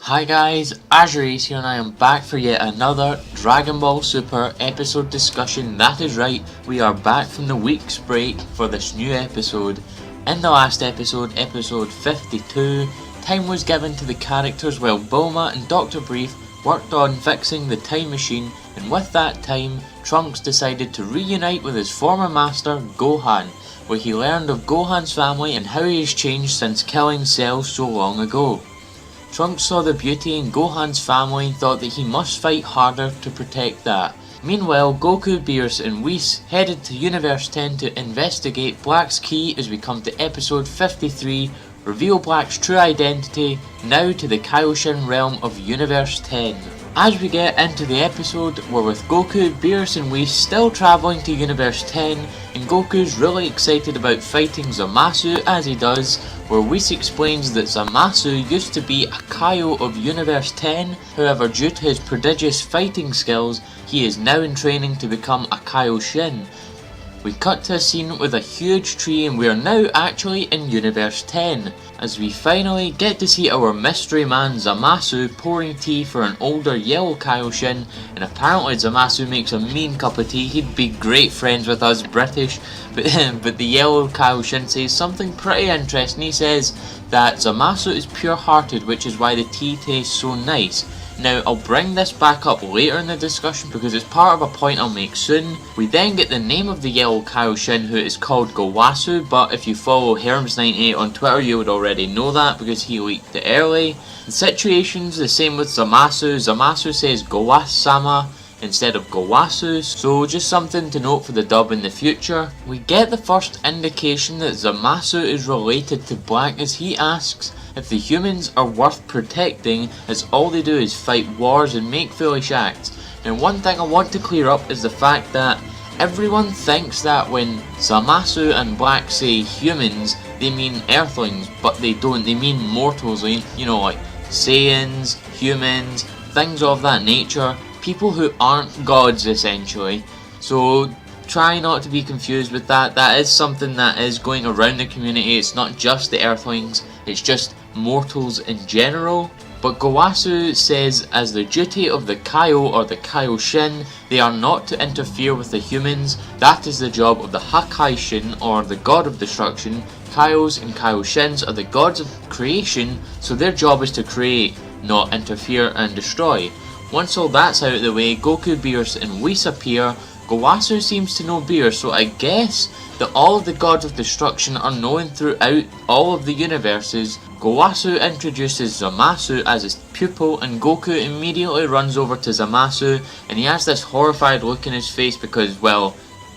Hi guys, AzureAce here and I am back for yet another Dragon Ball Super episode discussion. That is right, we are back from the week's break for this new episode. In the last episode, episode 52, time was given to the characters while Bulma and Dr. Brief worked on fixing the time machine, and with that time, Trunks decided to reunite with his former master, Gohan, where he learned of Gohan's family and how he has changed since killing Cell so long ago. Trunks saw the beauty in Gohan's family and thought that he must fight harder to protect that. Meanwhile, Goku, Beerus and Whis headed to Universe 10 to investigate Black's key as we come to episode 53, reveal Black's true identity, now to the Kaioshin Realm of Universe 10. As we get into the episode, we're with Goku, Beerus and Whis still travelling to Universe 10, and Goku's really excited about fighting Zamasu as he does, where Whis explains that Zamasu used to be a Kaio of Universe 10, however due to his prodigious fighting skills, he is now in training to become a Kaioshin. We cut to a scene with a huge tree and we are now actually in Universe 10, as we finally get to see our mystery man Zamasu pouring tea for an older yellow Kaioshin, and apparently Zamasu makes a mean cup of tea. He'd be great friends with us British, but the yellow Kaioshin says something pretty interesting. He says that Zamasu is pure-hearted, which is why the tea tastes so nice. Now, I'll bring this back up later in the discussion because it's part of a point I'll make soon. We then get the name of the yellow Kaioshin, who is called Gowasu, but if you follow Herms98 on Twitter you would already know that because he leaked it early. The situation's the same with Zamasu. Zamasu says Gowas-sama instead of Gowasu, so just something to note for the dub in the future. We get the first indication that Zamasu is related to Black as he asks if the humans are worth protecting, as all they do is fight wars and make foolish acts. Now, one thing I want to clear up is the fact that everyone thinks that when Zamasu and Black say humans, they mean earthlings, but they don't, they mean mortals, like Saiyans, humans, things of that nature, people who aren't gods essentially. So try not to be confused with that. That is something that is going around the community. It's not just the earthlings, it's just mortals in general. But Gowasu says as the duty of the Kaio or the Kaioshin, they are not to interfere with the humans. That is the job of the Hakaishin or the god of destruction. Kaios and Kaioshins are the gods of creation, so their job is to create, not interfere and destroy. Once all that's out of the way, Goku, Beerus and Whis appear. Gowasu seems to know Beerus, so I guess that all of the gods of destruction are known throughout all of the universes. Gowasu introduces Zamasu as his pupil and Goku immediately runs over to Zamasu and he has this horrified look in his face because, well,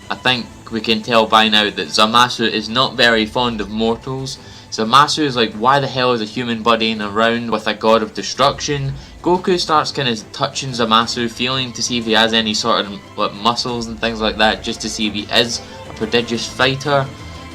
I think we can tell by now that Zamasu is not very fond of mortals. Zamasu is like, why the hell is a human buddying around with a god of destruction? Goku starts kind of touching Zamasu, feeling to see if he has any sort of muscles and things like that, just to see if he is a prodigious fighter.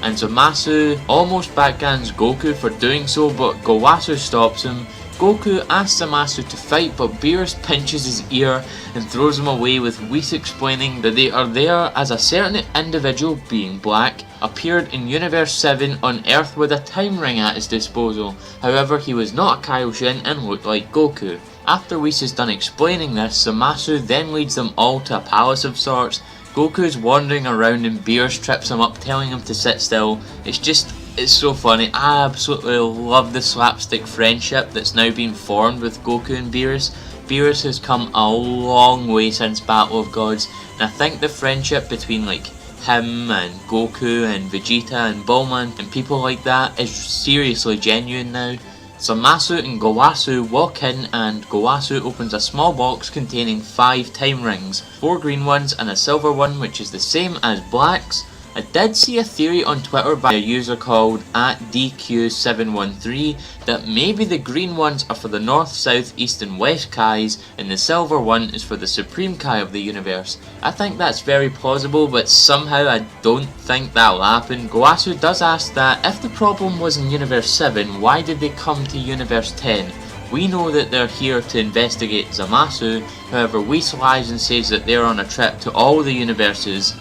And Zamasu almost backhands Goku for doing so, but Gowasu stops him. Goku asks Zamasu to fight, but Beerus pinches his ear and throws him away, with Whis explaining that they are there as a certain individual, being Black, appeared in Universe 7 on Earth with a time ring at his disposal. However, he was not a Kaioshin and looked like Goku. After Whis is done explaining this, Zamasu then leads them all to a palace of sorts. Goku is wandering around and Beerus trips him up, telling him to sit still. It's so funny. I absolutely love the slapstick friendship that's now been formed with Goku and Beerus. Beerus has come a long way since Battle of Gods, and I think the friendship between him and Goku and Vegeta and Bulma and people like that is seriously genuine now. Zamasu and Gowasu walk in and Gowasu opens a small box containing 5 time rings, 4 green ones and a silver one, which is the same as Black's. I did see a theory on Twitter by a user called @DQ713 that maybe the green ones are for the North, South, East and West Kais and the silver one is for the Supreme Kai of the universe. I think that's very plausible, but somehow I don't think that'll happen. Gowasu does ask that if the problem was in Universe 7, why did they come to Universe 10? We know that they're here to investigate Zamasu, however Whis lies and says that they're on a trip to all the universes.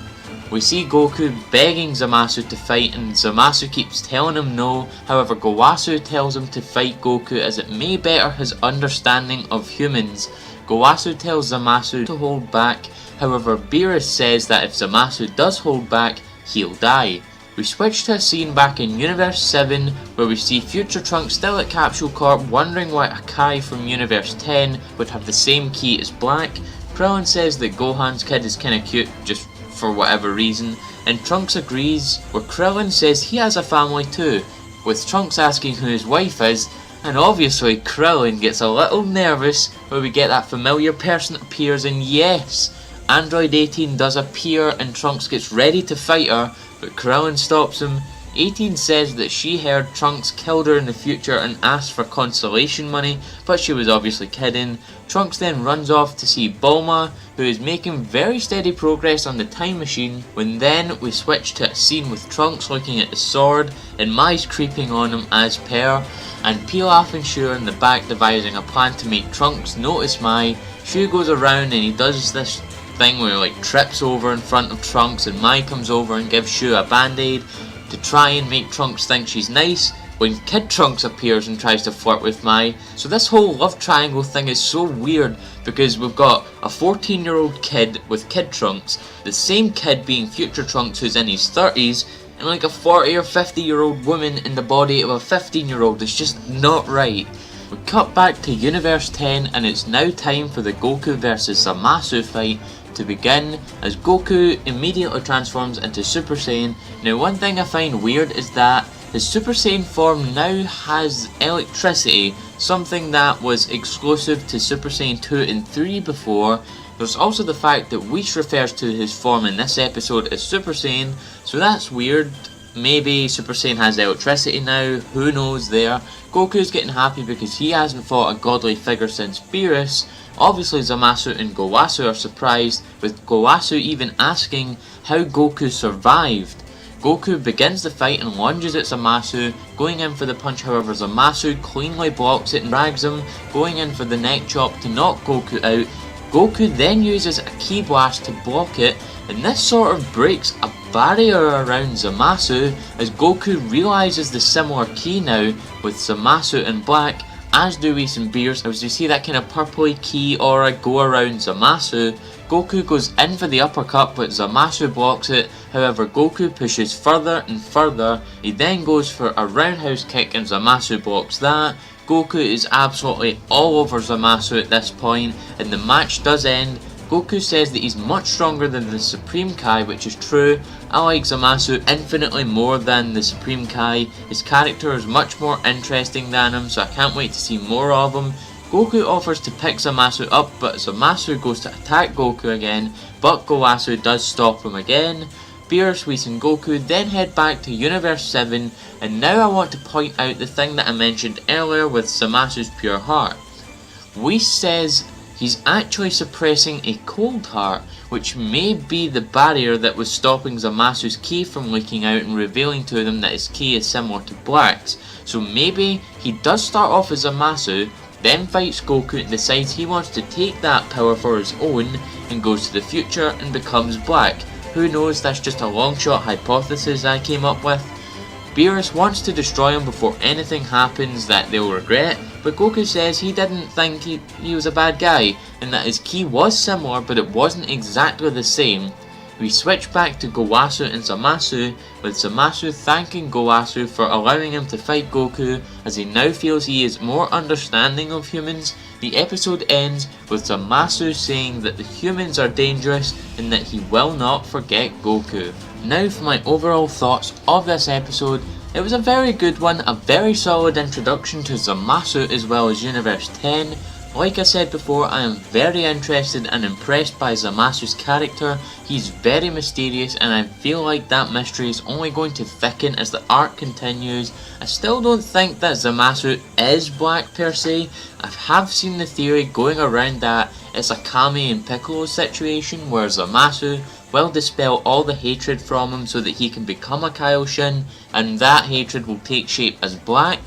We see Goku begging Zamasu to fight, and Zamasu keeps telling him no. However, Gowasu tells him to fight Goku as it may better his understanding of humans. Gowasu tells Zamasu to hold back. However, Beerus says that if Zamasu does hold back, he'll die. We switch to a scene back in Universe 7 where we see Future Trunks still at Capsule Corp wondering why Akai from Universe 10 would have the same key as Black. Krillin says that Gohan's kid is kinda cute just for whatever reason, and Trunks agrees, where Krillin says he has a family too, with Trunks asking who his wife is, and obviously Krillin gets a little nervous where we get that familiar person appears, and yes, Android 18 does appear and Trunks gets ready to fight her, but Krillin stops him. 18 says that she heard Trunks killed her in the future and asked for consolation money, but she was obviously kidding. Trunks then runs off to see Bulma, who is making very steady progress on the time machine, when then we switch to a scene with Trunks looking at the sword, and Mai's creeping on him as per, and Pilaf and Shu are in the back devising a plan to make Trunks notice Mai. Shu goes around and he does this thing where he like trips over in front of Trunks, and Mai comes over and gives Shu a band-aid to try and make Trunks think she's nice, when Kid Trunks appears and tries to flirt with Mai. So this whole love triangle thing is so weird because we've got a 14-year-old kid with Kid Trunks, the same kid being Future Trunks who's in his 30s, and like a 40 or 50-year-old woman in the body of a 15-year-old. It's just not right. We cut back to Universe 10 and it's now time for the Goku vs Zamasu fight to begin, as Goku immediately transforms into Super Saiyan. Now one thing I find weird is that his Super Saiyan form now has electricity, something that was exclusive to Super Saiyan 2 and 3 before. There's also the fact that Whis refers to his form in this episode as Super Saiyan, so that's weird. Maybe Super Saiyan has electricity now, who knows there. Goku's getting happy because he hasn't fought a godly figure since Beerus. Obviously Zamasu and Gowasu are surprised, with Gowasu even asking how Goku survived. Goku begins the fight and lunges at Zamasu, going in for the punch. However, Zamasu cleanly blocks it and drags him, going in for the neck chop to knock Goku out. Goku then uses a ki blast to block it, and this sort of breaks a barrier around Zamasu as Goku realises the similar ki now with Zamasu and Black, as do Whis and Beerus, as you see that kind of purpley ki aura go around Zamasu. Goku goes in for the uppercut but Zamasu blocks it. However, Goku pushes further and further. He then goes for a roundhouse kick and Zamasu blocks that. Goku is absolutely all over Zamasu at this point, and the match does end. Goku says that he's much stronger than the Supreme Kai, which is true. I like Zamasu infinitely more than the Supreme Kai. His character is much more interesting than him, so I can't wait to see more of him. Goku offers to pick Zamasu up, but Zamasu goes to attack Goku again, but Gowasu does stop him again. Beerus, Whis and Goku then head back to Universe 7, and now I want to point out the thing that I mentioned earlier with Zamasu's pure heart. Whis says he's actually suppressing a cold heart, which may be the barrier that was stopping Zamasu's ki from leaking out and revealing to them that his ki is similar to Black's. So maybe he does start off as Zamasu, then fights Goku and decides he wants to take that power for his own and goes to the future and becomes Black. Who knows, that's just a long shot hypothesis I came up with. Beerus wants to destroy him before anything happens that they'll regret, but Goku says he didn't think he was a bad guy, and that his ki was similar but it wasn't exactly the same. We switch back to Gowasu and Zamasu, with Zamasu thanking Gowasu for allowing him to fight Goku, as he now feels he is more understanding of humans. The episode ends with Zamasu saying that the humans are dangerous and that he will not forget Goku. Now for my overall thoughts of this episode. It was a very good one, a very solid introduction to Zamasu as well as Universe 10. Like I said before, I am very interested and impressed by Zamasu's character. He's very mysterious and I feel like that mystery is only going to thicken as the arc continues. I still don't think that Zamasu is Black per se. I have seen the theory going around that it's a Kami and Piccolo situation where Zamasu will dispel all the hatred from him so that he can become a Kaioshin, and that hatred will take shape as Black.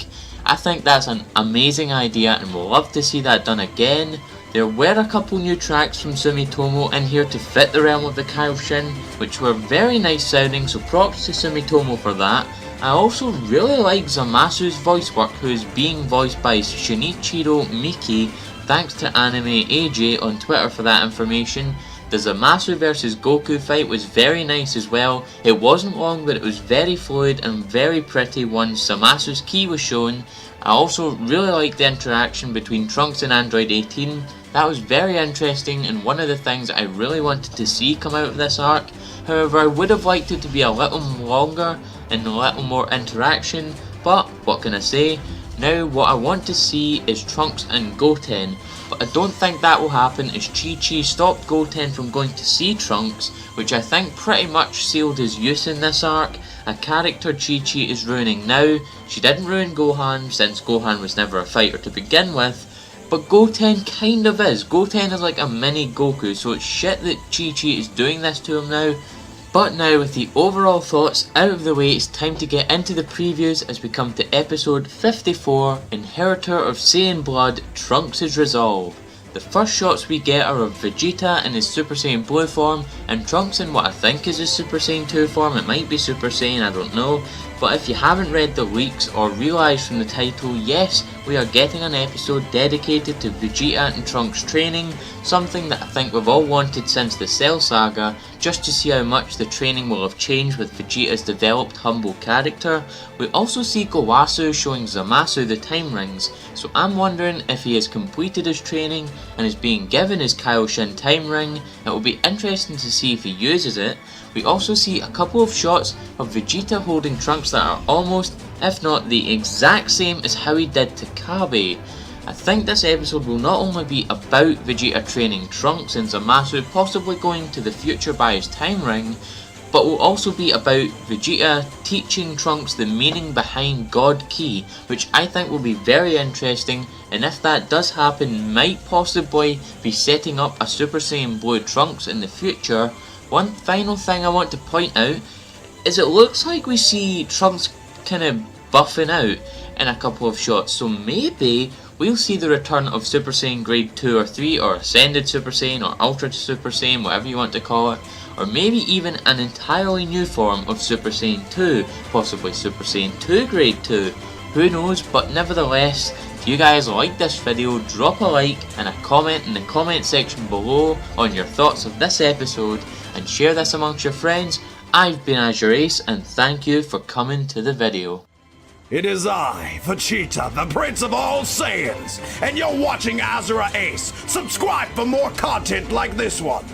I think that's an amazing idea and we'll love to see that done again. There were a couple new tracks from Sumitomo in here to fit the realm of the Kaioshin, which were very nice sounding, so props to Sumitomo for that. I also really like Zamasu's voice work, who is being voiced by Shinichiro Miki, thanks to Anime AJ on Twitter for that information. The Zamasu vs Goku fight was very nice as well. It wasn't long, but it was very fluid and very pretty once Zamasu's ki was shown. I also really liked the interaction between Trunks and Android 18. That was very interesting and one of the things I really wanted to see come out of this arc. However, I would have liked it to be a little longer and a little more interaction, but what can I say? Now what I want to see is Trunks and Goten, but I don't think that will happen as Chi-Chi stopped Goten from going to see Trunks, which I think pretty much sealed his use in this arc. A character Chi-Chi is ruining now. She didn't ruin Gohan since Gohan was never a fighter to begin with, but Goten kind of is. Goten is like a mini Goku, so it's shit that Chi-Chi is doing this to him now. But now with the overall thoughts out of the way, it's time to get into the previews as we come to episode 54, Inheritor of Saiyan Blood, Trunks' Resolve. The first shots we get are of Vegeta in his Super Saiyan Blue form and Trunks in what I think is his Super Saiyan 2 form. It might be Super Saiyan, I don't know. But if you haven't read the leaks or realised from the title, yes, we are getting an episode dedicated to Vegeta and Trunks training, something that I think we've all wanted since the Cell Saga, just to see how much the training will have changed with Vegeta's developed humble character. We also see Gowasu showing Zamasu the time rings, so I'm wondering if he has completed his training and is being given his Kaioshin time ring. It will be interesting to see if he uses it. We also see a couple of shots of Vegeta holding Trunks that are almost, if not the exact same as how he did to Kabe. I think this episode will not only be about Vegeta training Trunks and Zamasu possibly going to the future by his time ring, but will also be about Vegeta teaching Trunks the meaning behind God Ki, which I think will be very interesting, and if that does happen, might possibly be setting up a Super Saiyan Blue Trunks in the future. One final thing I want to point out is it looks like we see Trunks kind of buffing out in a couple of shots, so maybe we'll see the return of Super Saiyan Grade 2 or 3 or Ascended Super Saiyan or Ultra Super Saiyan, whatever you want to call it, or maybe even an entirely new form of Super Saiyan 2, possibly Super Saiyan 2 Grade 2, who knows. But nevertheless, if you guys like this video, drop a like and a comment in the comment section below on your thoughts of this episode and share this amongst your friends. I've been AzureAce and thank you for coming to the video. It is I, Vegeta, the Prince of all Saiyans, and you're watching AzureAce. Subscribe for more content like this one.